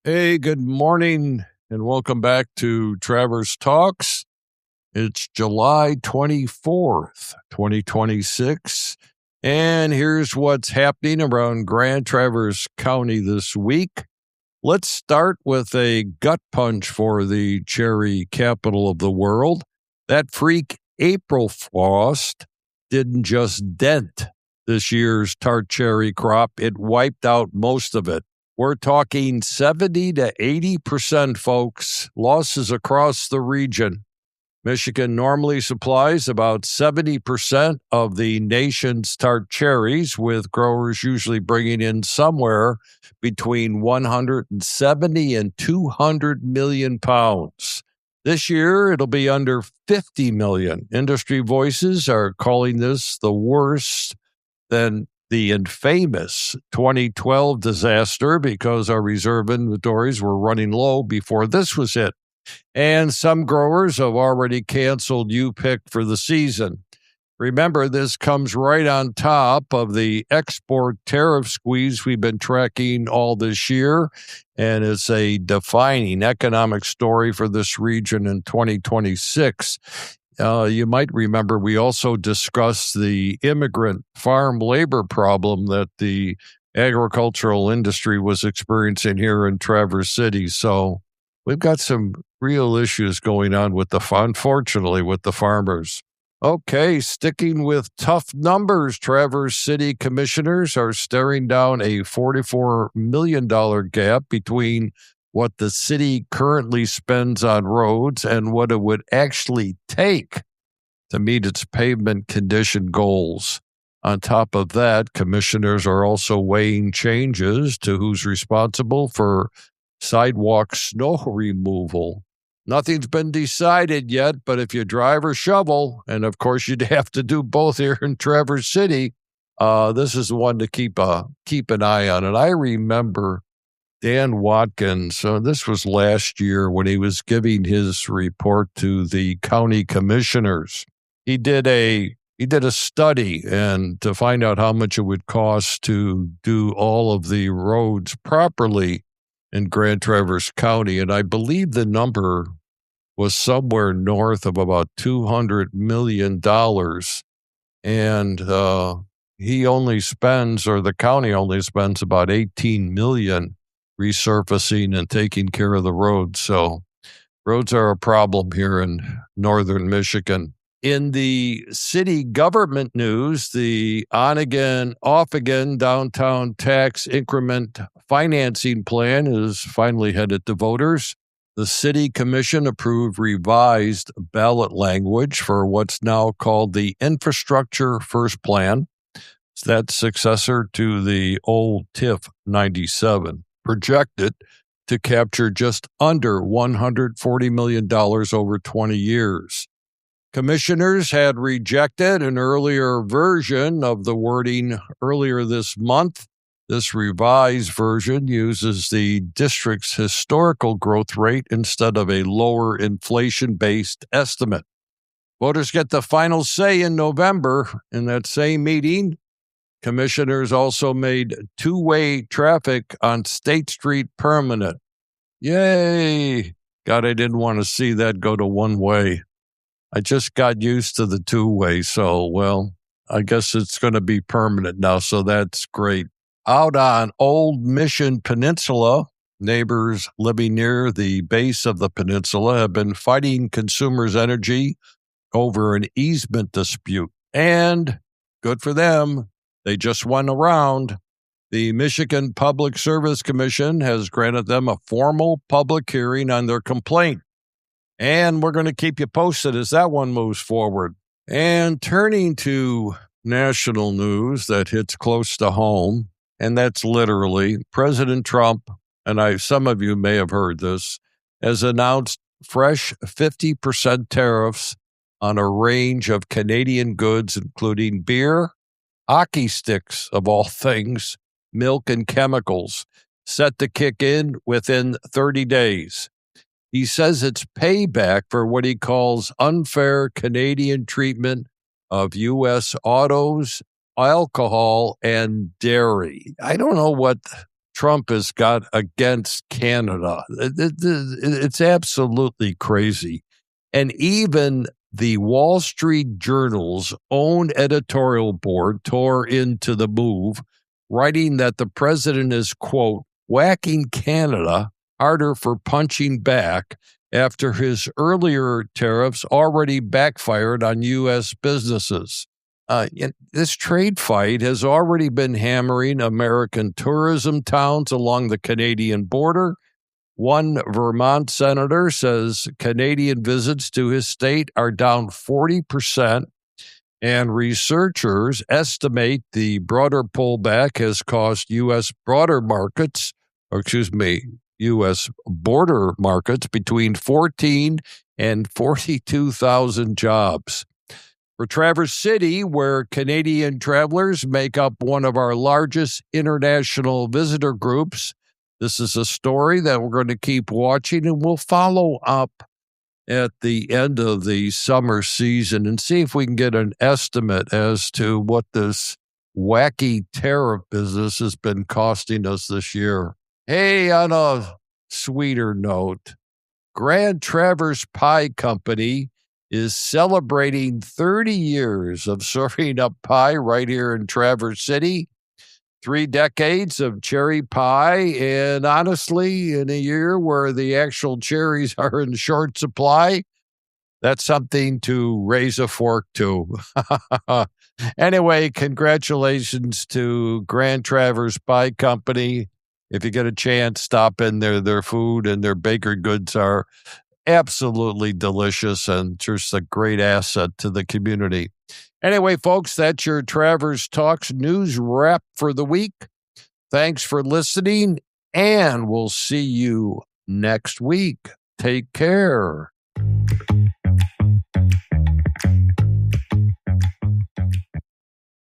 Hey, good morning, and welcome back to Travers Talks. It's July 24th, 2026, and here's what's happening around Grand Traverse County this week. Let's start with a gut punch for the cherry capital of the world. That freak April frost didn't just dent this year's tart cherry crop, it wiped out most of it. We're talking 70 to 80%, folks, losses across the region. Michigan normally supplies about 70% of the nation's tart cherries, with growers usually bringing in somewhere between 170 and 200 million pounds. This year, it'll be under 50 million. Industry voices are calling this the worst than the infamous 2012 disaster because our reserve inventories were running low before this was hit. And some growers have already canceled U-pick for the season. Remember, this comes right on top of the export tariff squeeze we've been tracking all this year, and it's a defining economic story for this region in 2026. You might remember we also discussed the immigrant farm labor problem that the agricultural industry was experiencing here in Traverse City. So we've got some real issues going on unfortunately, with the farmers. Okay, sticking with tough numbers, Traverse City commissioners are staring down a $44 million gap between what the city currently spends on roads and what it would actually take to meet its pavement condition goals. On top of that, commissioners are also weighing changes to who's responsible for sidewalk snow removal. Nothing's been decided yet, but if you drive or shovel, and of course you'd have to do both here in Traverse City, this is the one to keep an eye on. And I remember Dan Watkins, this was last year when he was giving his report to the county commissioners. He did a study and to find out how much it would cost to do all of the roads properly in Grand Traverse County. And I believe the number was somewhere north of about $200 million. And he only spends, or the county only spends, about $18 million resurfacing and taking care of the roads. So roads are a problem here in northern Michigan. In the city government news, the on-again, off-again downtown tax increment financing plan is finally headed to voters. The city commission approved revised ballot language for what's now called the Infrastructure First Plan. That's successor to the old TIF 97. Projected to capture just under $140 million over 20 years. Commissioners had rejected an earlier version of the wording earlier this month. This revised version uses the district's historical growth rate instead of a lower inflation-based estimate. Voters get the final say in November. In that same meeting, commissioners also made two-way traffic on State Street permanent. Yay! God, I didn't want to see that go to one way. I just got used to the two-way, so, well, I guess it's going to be permanent now, so that's great. Out on Old Mission Peninsula, neighbors living near the base of the peninsula have been fighting Consumers Energy over an easement dispute. And good for them, they just went around. The Michigan Public Service Commission has granted them a formal public hearing on their complaint. And we're going to keep you posted as that one moves forward. And turning to national news that hits close to home, and that's literally President Trump, and some of you may have heard this, has announced fresh 50% tariffs on a range of Canadian goods, including beer, hockey sticks, of all things, milk and chemicals, set to kick in within 30 days. He says it's payback for what he calls unfair Canadian treatment of U.S. autos, alcohol, and dairy. I don't know what Trump has got against Canada. It's absolutely crazy. And even the Wall Street Journal's own editorial board tore into the move, writing that the president is, quote, whacking Canada harder for punching back after his earlier tariffs already backfired on U.S. businesses. This trade fight has already been hammering American tourism towns along the Canadian border. One Vermont senator says Canadian visits to his state are down 40%, and researchers estimate the broader pullback has cost U.S. border markets between 14 and 42,000 jobs. For Traverse City, where Canadian travelers make up one of our largest international visitor groups, this is a story that we're going to keep watching, and we'll follow up at the end of the summer season and see if we can get an estimate as to what this wacky tariff business has been costing us this year. Hey, on a sweeter note, Grand Traverse Pie Company is celebrating 30 years of serving up pie right here in Traverse City. 3 decades of cherry pie, and honestly, in a year where the actual cherries are in short supply, that's something to raise a fork to. Anyway, congratulations to Grand Traverse Pie Company. If you get a chance, stop in there. Their food and their bakery goods are absolutely delicious and just a great asset to the community. Anyway, folks, that's your Travers Talks news wrap for the week. Thanks for listening, and we'll see you next week. Take care.